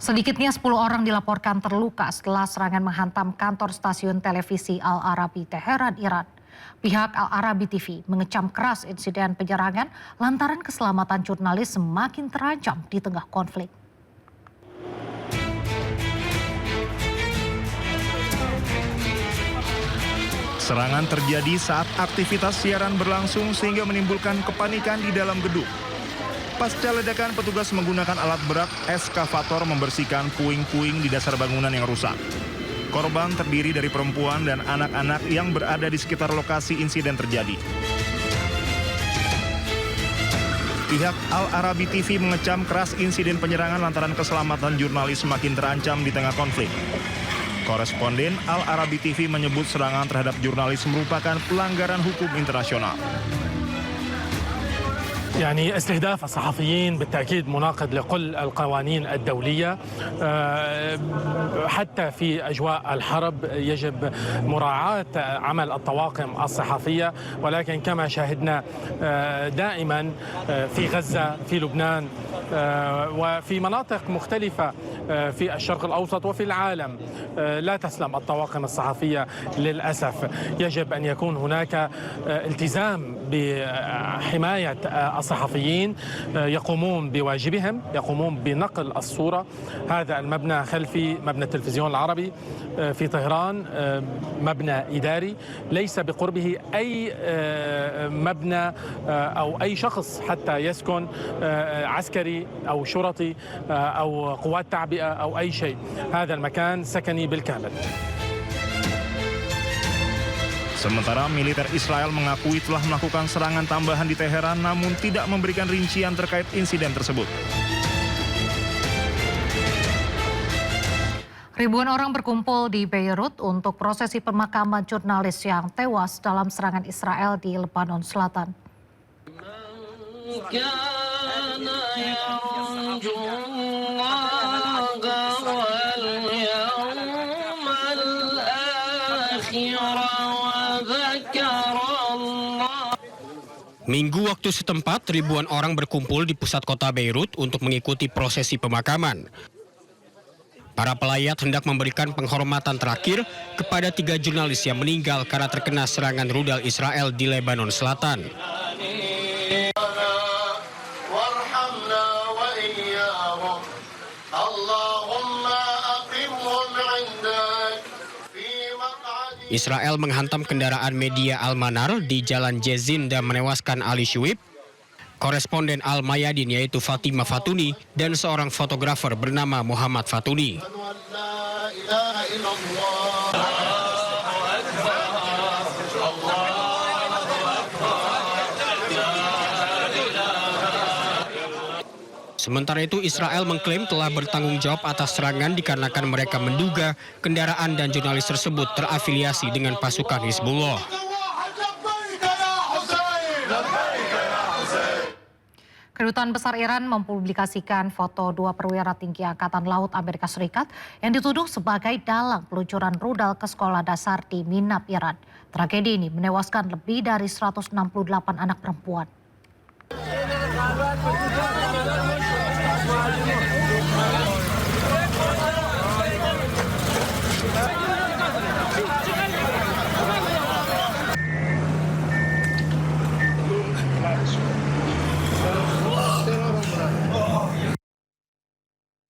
Sedikitnya 10 orang dilaporkan terluka setelah serangan menghantam kantor stasiun televisi Al Arabi Teheran, Iran. Pihak Al Arabi TV mengecam keras insiden penyerangan lantaran keselamatan jurnalis semakin terancam di tengah konflik. Serangan terjadi saat aktivitas siaran berlangsung sehingga menimbulkan kepanikan di dalam gedung. Pasca ledakan, petugas menggunakan alat berat eskavator membersihkan puing-puing di dasar bangunan yang rusak. Korban terdiri dari perempuan dan anak-anak yang berada di sekitar lokasi insiden terjadi. Pihak Al Arabi TV mengecam keras insiden penyerangan lantaran keselamatan jurnalis semakin terancam di tengah konflik. Koresponden Al Arabi TV menyebut serangan terhadap jurnalis merupakan pelanggaran hukum internasional. يعني استهداف الصحفيين بالتأكيد مناقض لكل القوانين الدولية حتى في أجواء الحرب يجب مراعاة عمل الطواقم الصحفية ولكن كما شاهدنا دائما في غزة في لبنان وفي مناطق مختلفة في الشرق الأوسط وفي العالم لا تسلم الطواقم الصحفية للأسف. يجب أن يكون هناك التزام بحماية الصحفيين يقومون بواجبهم يقومون بنقل الصورة. هذا المبنى خلفي مبنى التلفزيون العربي في طهران مبنى إداري ليس بقربه أي مبنى أو أي شخص حتى يسكن عسكري أو شرطي أو قوات تعبئة أو أي شيء. هذا المكان سكني بالكامل. Sementara militer Israel mengakui telah melakukan serangan tambahan di Teheran namun tidak memberikan rincian terkait insiden tersebut. Ribuan orang berkumpul di Beirut untuk prosesi pemakaman jurnalis yang tewas dalam serangan Israel di Lebanon Selatan. Minggu waktu setempat, ribuan orang berkumpul di pusat kota Beirut untuk mengikuti prosesi pemakaman. Para pelayat hendak memberikan penghormatan terakhir kepada 3 jurnalis yang meninggal karena terkena serangan rudal Israel di Lebanon Selatan. Israel menghantam kendaraan media Al-Manar di Jalan Jezin dan menewaskan Ali Shuib, koresponden Al-Mayadin yaitu Fatimah Fatuni, dan seorang fotografer bernama Muhammad Fatuni. Sementara itu, Israel mengklaim telah bertanggung jawab atas serangan dikarenakan mereka menduga kendaraan dan jurnalis tersebut terafiliasi dengan pasukan Hizbullah. Kedutaan Besar Iran mempublikasikan foto 2 perwira tinggi Angkatan Laut Amerika Serikat yang dituduh sebagai dalang peluncuran rudal ke sekolah dasar di Minab, Iran. Tragedi ini menewaskan lebih dari 168 anak perempuan.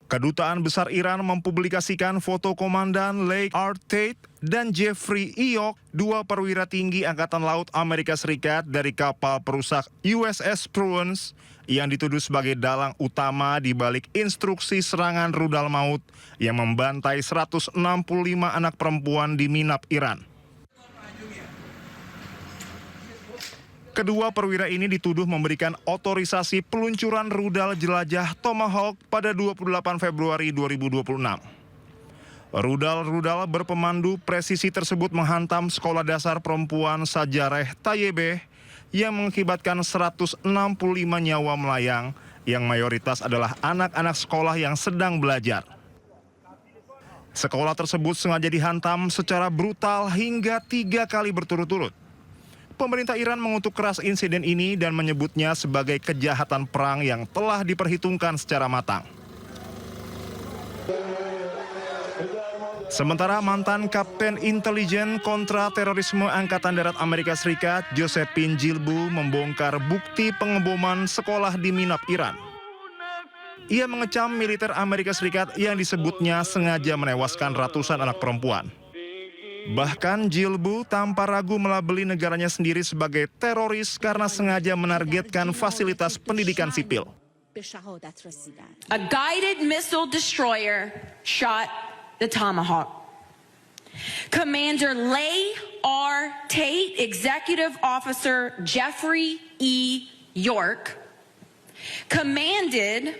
Kedutaan Besar Iran mempublikasikan foto Komandan Leigh R. Tate dan Jeffrey Iyok, 2 perwira tinggi Angkatan Laut Amerika Serikat dari kapal perusak USS Prudence yang dituduh sebagai dalang utama di balik instruksi serangan rudal maut yang membantai 165 anak perempuan di Minab, Iran. Kedua perwira ini dituduh memberikan otorisasi peluncuran rudal jelajah Tomahawk pada 28 Februari 2026. Rudal-rudal berpemandu presisi tersebut menghantam sekolah dasar perempuan Sajareh Tayyibeh yang mengakibatkan 165 nyawa melayang yang mayoritas adalah anak-anak sekolah yang sedang belajar. Sekolah tersebut sengaja dihantam secara brutal hingga 3 kali berturut-turut. Pemerintah Iran mengutuk keras insiden ini dan menyebutnya sebagai kejahatan perang yang telah diperhitungkan secara matang. Sementara mantan Kapten Intelijen Kontra Terorisme Angkatan Darat Amerika Serikat, Josephine Jilbu, membongkar bukti pengeboman sekolah di Minap, Iran. Ia mengecam militer Amerika Serikat yang disebutnya sengaja menewaskan ratusan anak perempuan. Bahkan Jilbu tanpa ragu melabeli negaranya sendiri sebagai teroris karena sengaja menargetkan fasilitas pendidikan sipil. A guided missile destroyer shot the Tomahawk. Commander Leigh R. Tate, Executive Officer Jeffrey E. York, commanded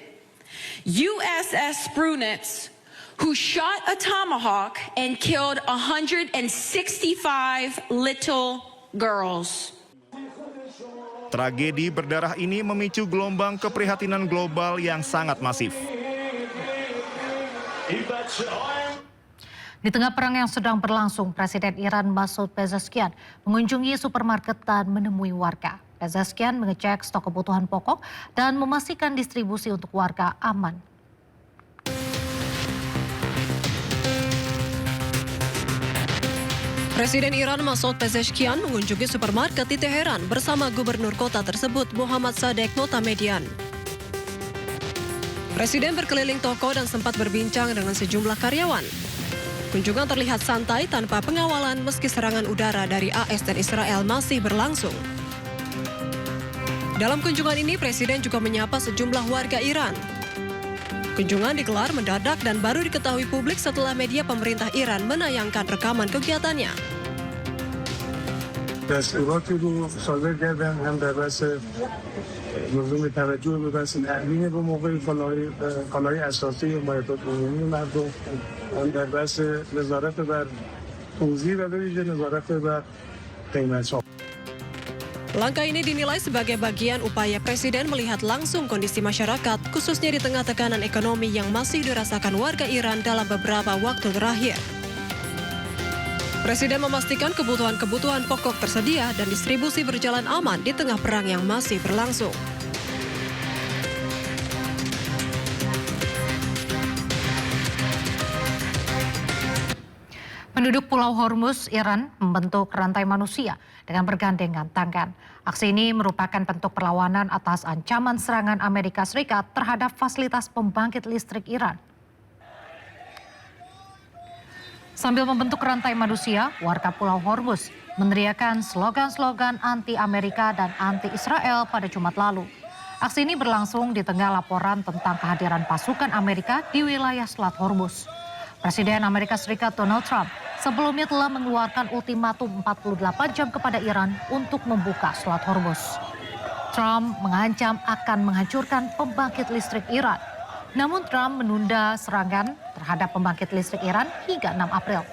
USS Sprunitz, who shot a Tomahawk and killed 165 little girls. Tragedi berdarah ini memicu gelombang keprihatinan global yang sangat masif. Di tengah perang yang sedang berlangsung, Presiden Iran Masoud Pezeshkian mengunjungi supermarket dan menemui warga. Pezeshkian mengecek stok kebutuhan pokok dan memastikan distribusi untuk warga aman. Presiden Iran Masoud Pezeshkian mengunjungi supermarket di Teheran bersama gubernur kota tersebut Muhammad Sadek Motamedian. Presiden berkeliling toko dan sempat berbincang dengan sejumlah karyawan. Kunjungan terlihat santai tanpa pengawalan meski serangan udara dari AS dan Israel masih berlangsung. Dalam kunjungan ini, Presiden juga menyapa sejumlah warga Iran. Kunjungan digelar mendadak dan baru diketahui publik setelah media pemerintah Iran menayangkan rekaman kegiatannya. دستوراتی رو صادر کردن هم در بحث لزوم توجه به بحث تأمین به موقع کالاهای اساسی مایحتاط عمومی مردم هم در بحث نظارت بر توزیع و به ویژه نظارت بر قیمت‌ها. Langkah ini dinilai sebagai bagian upaya Presiden melihat langsung kondisi masyarakat, khususnya di tengah tekanan ekonomi yang masih dirasakan warga Iran dalam beberapa waktu terakhir. Presiden memastikan kebutuhan-kebutuhan pokok tersedia dan distribusi berjalan aman di tengah perang yang masih berlangsung. Penduduk Pulau Hormuz, Iran, membentuk rantai manusia dengan bergandengan tangan. Aksi ini merupakan bentuk perlawanan atas ancaman serangan Amerika Serikat terhadap fasilitas pembangkit listrik Iran. Sambil membentuk rantai manusia, warga Pulau Hormuz meneriakan slogan-slogan anti-Amerika dan anti-Israel pada Jumat lalu. Aksi ini berlangsung di tengah laporan tentang kehadiran pasukan Amerika di wilayah Selat Hormuz. Presiden Amerika Serikat Donald Trump sebelumnya telah mengeluarkan ultimatum 48 jam kepada Iran untuk membuka Selat Hormuz. Trump mengancam akan menghancurkan pembangkit listrik Iran. Namun Trump menunda serangan terhadap pembangkit listrik Iran hingga 6 April.